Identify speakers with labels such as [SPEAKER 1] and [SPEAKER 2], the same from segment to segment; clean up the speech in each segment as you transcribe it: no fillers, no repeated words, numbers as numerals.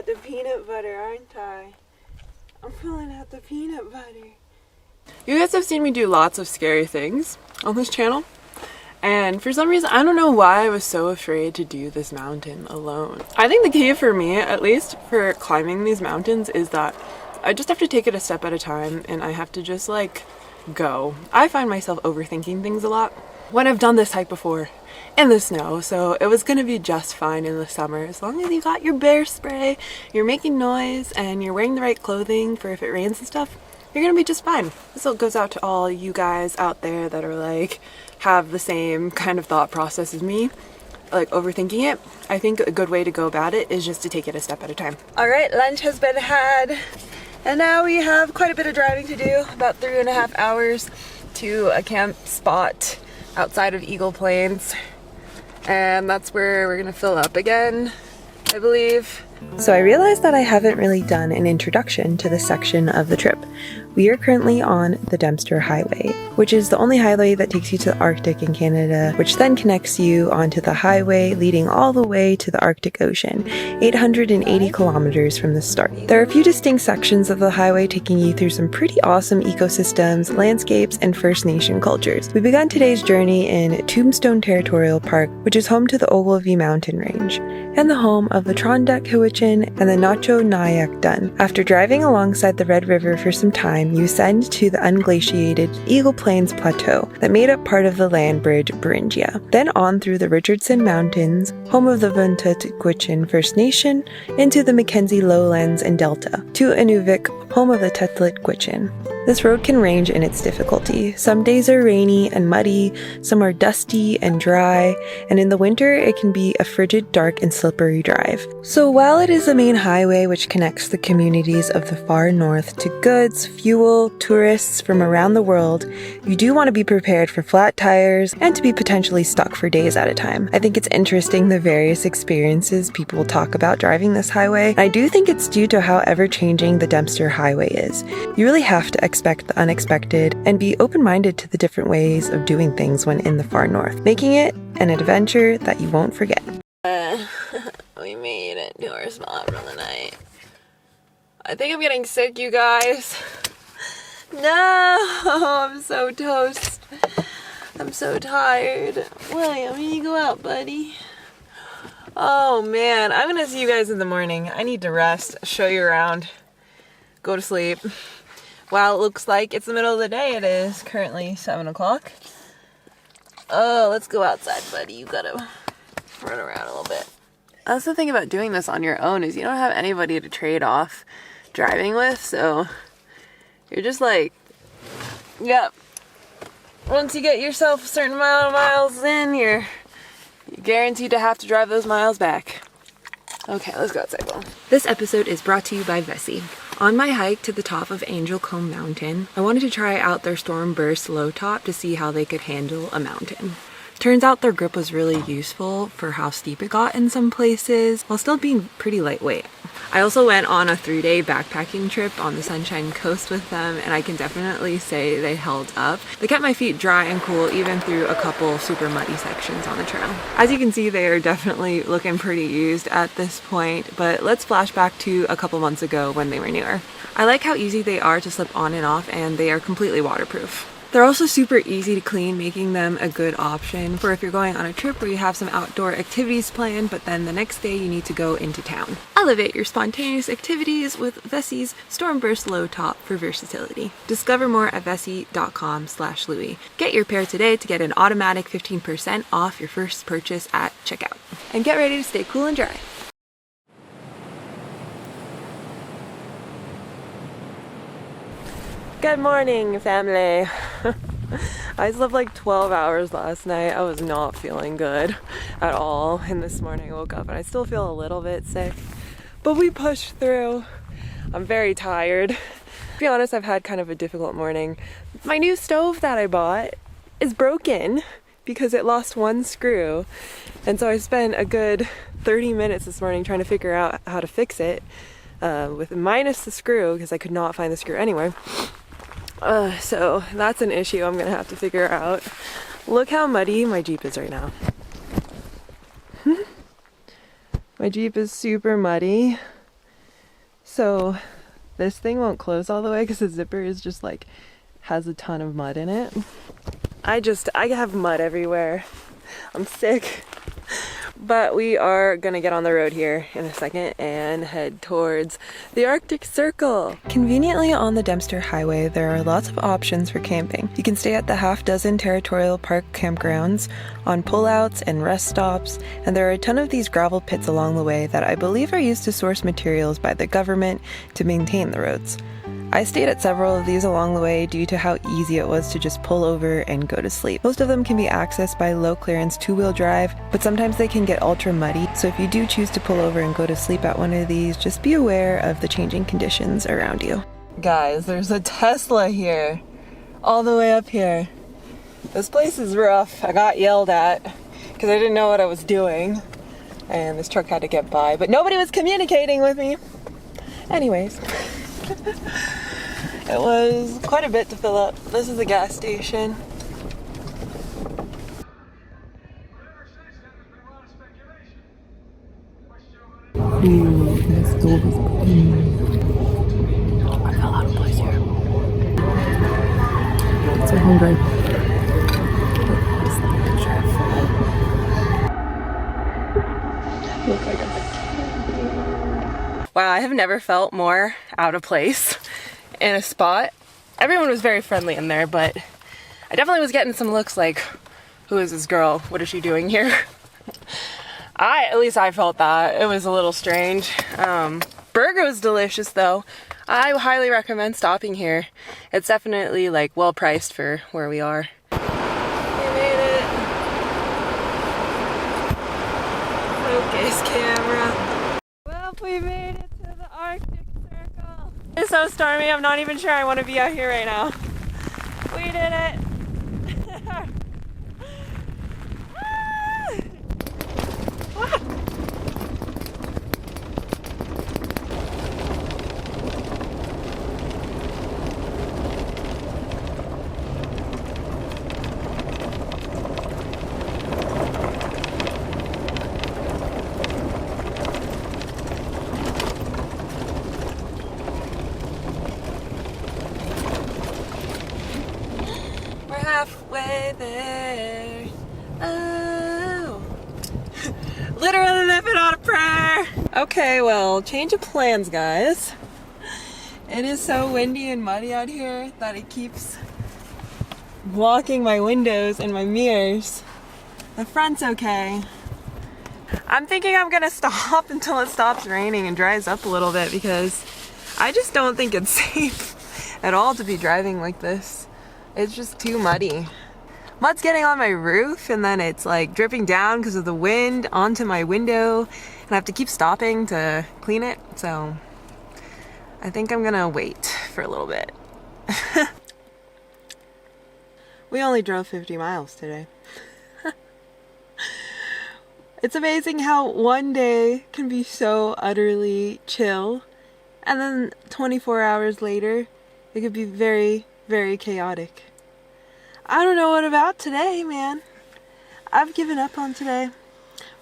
[SPEAKER 1] The peanut butter, aren't I? I'm pulling out the peanut butter. You guys have seen me do lots of scary things on this channel, and for some reason, I don't know why I was so afraid to do this mountain alone. I think the key for me, at least for climbing these mountains, is that I just have to take it a step at a time, and I have to just like go. I find myself overthinking things a lot when I've done this hike before in the snow, so it was gonna be just fine in the summer as long as you got your bear spray, you're making noise, and you're wearing the right clothing for if it rains and stuff. You're gonna be just fine. This goes out to all you guys out there that are like have the same kind of thought process as me, like overthinking it. I think a good way to go about it is just to take it a step at a time. All right, lunch has been had, and now we have quite a bit of driving to do, about 3.5 hours to a camp spot outside of Eagle Plains, and that's where we're gonna fill up again, I believe. So I realized that I haven't really done an introduction to this section of the trip. We are currently on the Dempster Highway, which is the only highway that takes you to the Arctic in Canada, which then connects you onto the highway leading all the way to the Arctic Ocean, 880 kilometers from the start. There are a few distinct sections of the highway taking you through some pretty awesome ecosystems, landscapes, and First Nation cultures. We began today's journey in Tombstone Territorial Park, which is home to the Ogilvie Mountain Range, and the home of the Trondeck Huichin and the Nacho Nyack Dun. After driving alongside the Red River for some time, you ascend to the unglaciated Eagle Plains Plateau that made up part of the land bridge Beringia. Then on through the Richardson Mountains, home of the Vuntut-Gwitchin First Nation, into the Mackenzie Lowlands and Delta, to Inuvik, home of the Tetlit-Gwitchin. This road can range in its difficulty. Some days are rainy and muddy, some are dusty and dry, and in the winter it can be a frigid, dark, and slippery drive. So while it is the main highway which connects the communities of the far north to goods, fuel, tourists from around the world, you do want to be prepared for flat tires and to be potentially stuck for days at a time. I think it's interesting the various experiences people talk about driving this highway, and I do think it's due to how ever-changing the Dempster Highway is. You really have to expect the unexpected and be open-minded to the different ways of doing things when in the far north, making it an adventure that you won't forget. We made it to our spot for the night. I think I'm getting sick, you guys. No, I'm so toast. I'm so tired. William, you need to go out, buddy. Oh man, I'm gonna see you guys in the morning. I need to rest, show you around, go to sleep. Wow, it looks like it's the middle of the day. It is currently 7 o'clock. Oh, let's go outside, buddy. You gotta run around a little bit. That's the thing about doing this on your own, is you don't have anybody to trade off driving with, so you're just like, yep. Once you get yourself a certain amount of miles in, you're guaranteed to have to drive those miles back. Okay, let's go outside, Will. This episode is brought to you by Vessi. On my hike to the top of Angel Comb Mountain, I wanted to try out their Storm Burst low top to see how they could handle a mountain. Turns out their grip was really useful for how steep it got in some places, while still being pretty lightweight. I also went on a 3-day backpacking trip on the Sunshine Coast with them, and I can definitely say they held up. They kept my feet dry and cool even through a couple super muddy sections on the trail. As you can see, they are definitely looking pretty used at this point, but let's flash back to a couple months ago when they were newer. I like how easy they are to slip on and off, and they are completely waterproof. They're also super easy to clean, making them a good option for if you're going on a trip where you have some outdoor activities planned, but then the next day you need to go into town. Elevate your spontaneous activities with Vessie's Stormburst Low Top for versatility. Discover more at vessie.com/Loui. Get your pair today to get an automatic 15% off your first purchase at checkout. And get ready to stay cool and dry. Good morning, family. I slept like 12 hours last night. I was not feeling good at all, and this morning I woke up and I still feel a little bit sick, but we pushed through. I'm very tired. To be honest, I've had kind of a difficult morning. My new stove that I bought is broken because it lost one screw, and so I spent a good 30 minutes this morning trying to figure out how to fix it with minus the screw because I could not find the screw anywhere. So that's an issue I'm gonna have to figure out. Look how muddy my Jeep is right now. My Jeep is super muddy. So this thing won't close all the way because the zipper is just like, has a ton of mud in it. I have mud everywhere. I'm sick. But we are gonna get on the road here in a second and head towards the Arctic Circle. Conveniently on the Dempster Highway, there are lots of options for camping. You can stay at the half-dozen territorial park campgrounds, on pullouts and rest stops, and there are a ton of these gravel pits along the way that I believe are used to source materials by the government to maintain the roads. I stayed at several of these along the way due to how easy it was to just pull over and go to sleep. Most of them can be accessed by low clearance 2-wheel drive, but sometimes they can get ultra muddy, so if you do choose to pull over and go to sleep at one of these, just be aware of the changing conditions around you. Guys, there's a Tesla here, all the way up here. This place is rough. I got yelled at because I didn't know what I was doing, and this truck had to get by, but nobody was communicating with me. Anyways. It was quite a bit to fill up. This is a gas station. This stove is I got a lot of place here. I'm so hungry. Look, I got the Wow, I have never felt more out of place in a spot. Everyone was very friendly in there, but I definitely was getting some looks like, who is this girl? What is she doing here? At least I felt that. It was a little strange. Burger was delicious though. I highly recommend stopping here. It's definitely like well priced for where we are. We made it. Focus camera. Well, we made it to the Arctic Circle. It's so stormy, I'm not even sure I want to be out here right now. We did it! Halfway there. Oh. Literally living on a prayer. Okay, well, change of plans, guys. It is so windy and muddy out here that it keeps blocking my windows and my mirrors. The front's okay. I'm thinking I'm gonna stop until it stops raining and dries up a little bit because I just don't think it's safe at all to be driving like this. It's just too muddy. Mud's getting on my roof and then it's like dripping down because of the wind onto my window and I have to keep stopping to clean it. So I think I'm gonna wait for a little bit. We only drove 50 miles today. It's amazing how one day can be so utterly chill, and then 24 hours later, it could be very, very chaotic. I don't know what about today, man. I've given up on today.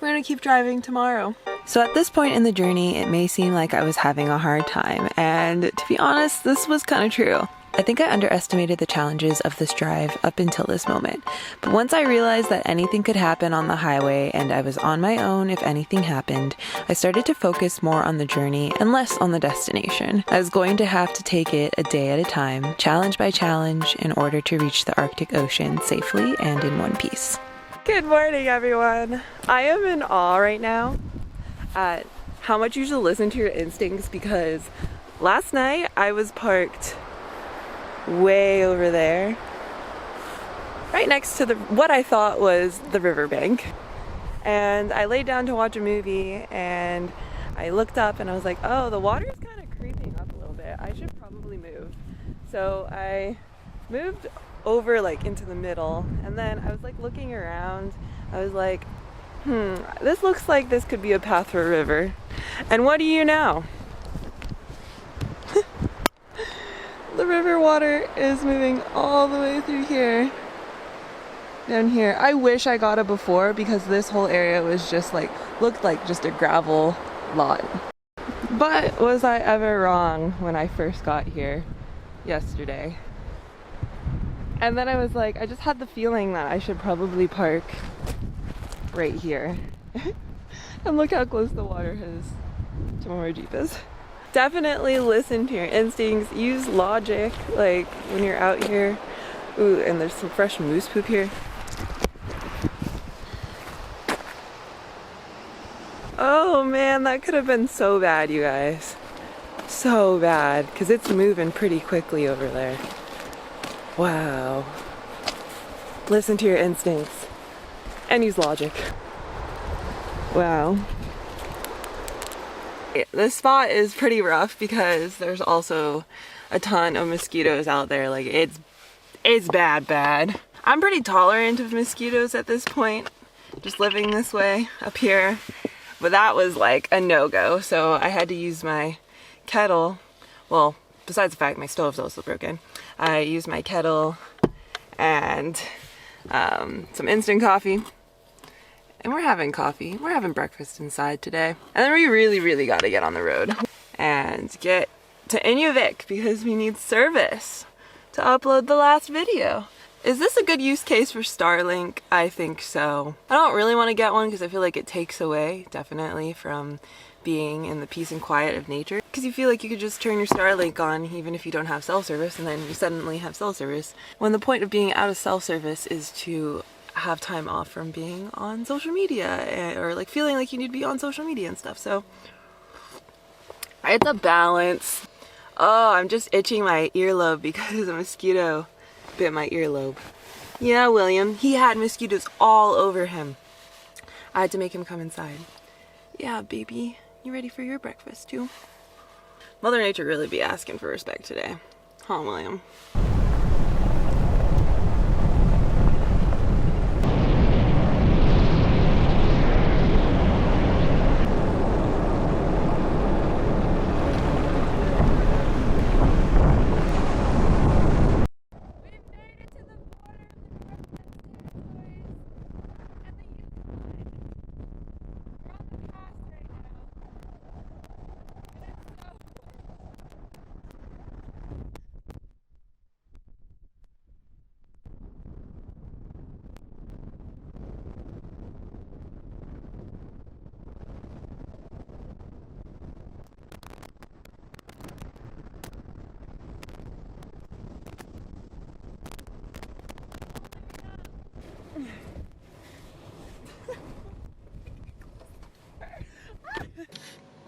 [SPEAKER 1] We're gonna keep driving tomorrow. So at this point in the journey, it may seem like I was having a hard time, and to be honest, this was kind of true. I think I underestimated the challenges of this drive up until this moment. But once I realized that anything could happen on the highway and I was on my own if anything happened, I started to focus more on the journey and less on the destination. I was going to have to take it a day at a time, challenge by challenge, in order to reach the Arctic Ocean safely and in one piece. Good morning, everyone. I am in awe right now at how much you should listen to your instincts, because last night I was parked way over there, right next to what I thought was the riverbank, and I laid down to watch a movie, and I looked up and I was like, oh, the water's kind of creeping up a little bit. I should probably move. So I moved over like into the middle, and then I was like looking around. I was like, this looks like this could be a path for a river. And what do you know? The river water is moving all the way through here, down here. I wish I got it before, because this whole area was just like, looked like just a gravel lot. But was I ever wrong when I first got here yesterday? And then I was like, I just had the feeling that I should probably park right here. And look how close the water is to where my Jeep is. Definitely listen to your instincts, use logic, like when you're out here. Ooh, and there's some fresh moose poop here. Oh man, that could have been so bad, you guys. So bad, because it's moving pretty quickly over there. Wow. Listen to your instincts and use logic. Wow. This spot is pretty rough because there's also a ton of mosquitoes out there. Like it's bad. I'm pretty tolerant of mosquitoes at this point, just living this way up here. But that was like a no-go, so I had to use my kettle. Well, besides the fact my stove's also broken, I used my kettle and some instant coffee. And we're having coffee. We're having breakfast inside today. And then we really gotta get on the road and get to Inuvik, because we need service to upload the last video. Is this a good use case for Starlink? I think so. I don't really want to get one because I feel like it takes away, definitely, from being in the peace and quiet of nature. Because you feel like you could just turn your Starlink on even if you don't have cell service, and then you suddenly have cell service. When the point of being out of cell service is to have time off from being on social media, or like feeling like you need to be on social media and stuff. So it's a balance. Oh, I'm just itching my earlobe because a mosquito bit my earlobe. Yeah, William, he had mosquitoes all over him. I had to make him come inside. Yeah, baby, you ready for your breakfast too? Mother Nature really be asking for respect today. Huh, William?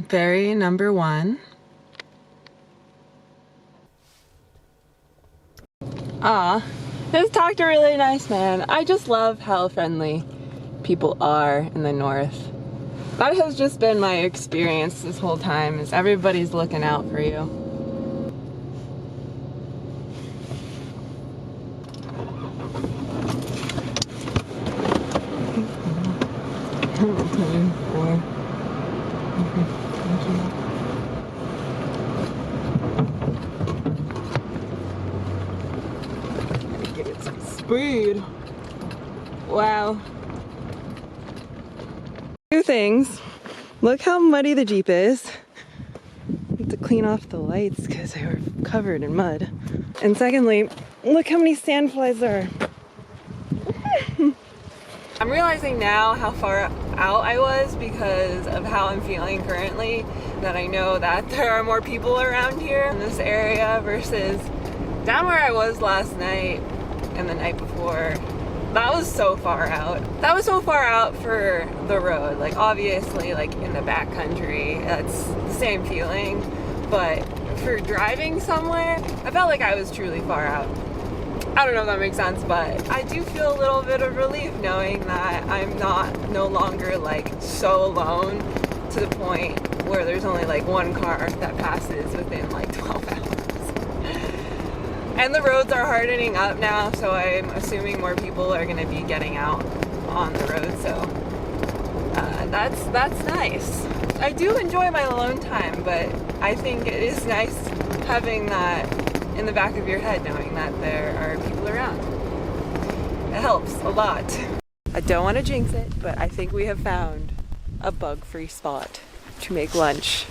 [SPEAKER 1] Ferry number 1. Just talked a really nice man. I just love how friendly people are in the north. That has just been my experience this whole time, is everybody's looking out for you. Give it some speed. Wow. Two things. Look how muddy the Jeep is. I have to clean off the lights because they were covered in mud. And secondly, look how many sandflies there are. I'm realizing now how far out I was because of how I'm feeling currently, that I know that there are more people around here in this area versus down where I was last night and the night before. That was so far out. That was so far out for the road. Like obviously like in the backcountry, that's the same feeling. But for driving somewhere, I felt like I was truly far out. I don't know if that makes sense, but I do feel a little bit of relief knowing that I'm no longer like so alone to the point where there's only like one car that passes within like 12 hours. And the roads are hardening up now, so I'm assuming more people are going to be getting out on the road, so that's nice. I do enjoy my alone time, but I think it is nice having that in the back of your head, knowing that there are people around. It helps a lot. I don't want to jinx it, but I think we have found a bug-free spot to make lunch.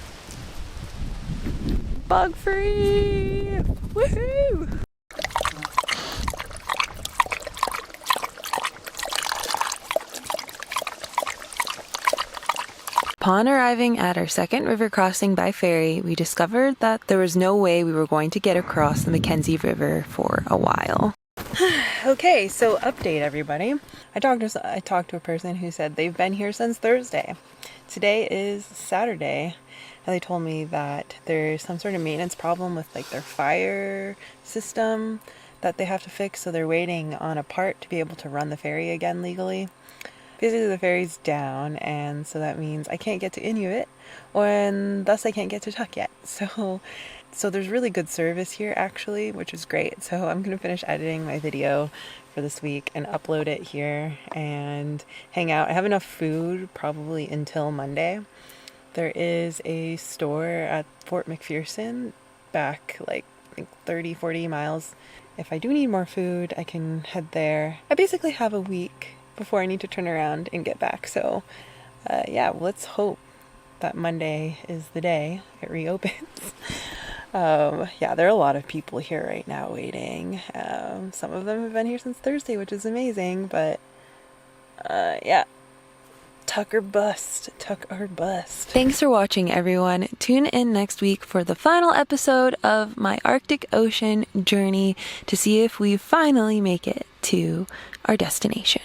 [SPEAKER 1] Bug-free! Woohoo! Upon arriving at our second river crossing by ferry, we discovered that there was no way we were going to get across the Mackenzie River for a while. Okay, so update everybody. I talked to a person who said they've been here since Thursday. Today is Saturday, and they told me that there's some sort of maintenance problem with like their fire system that they have to fix, so they're waiting on a part to be able to run the ferry again legally. Basically the ferry's down, and so that means I can't get to Inuit, and thus I can't get to Tuck yet. So there's really good service here actually, which is great. So I'm gonna finish editing my video for this week and upload it here and hang out. I have enough food probably until Monday. There is a store at Fort McPherson back like I think 30-40 miles. If I do need more food, I can head there. I basically have a week before I need to turn around and get back. So yeah, let's hope that Monday is the day it reopens. Yeah, there are a lot of people here right now waiting. Some of them have been here since Thursday, which is amazing, but yeah. Tuck or bust. Thanks for watching, everyone. Tune in next week for the final episode of my Arctic Ocean journey to see if we finally make it to our destination.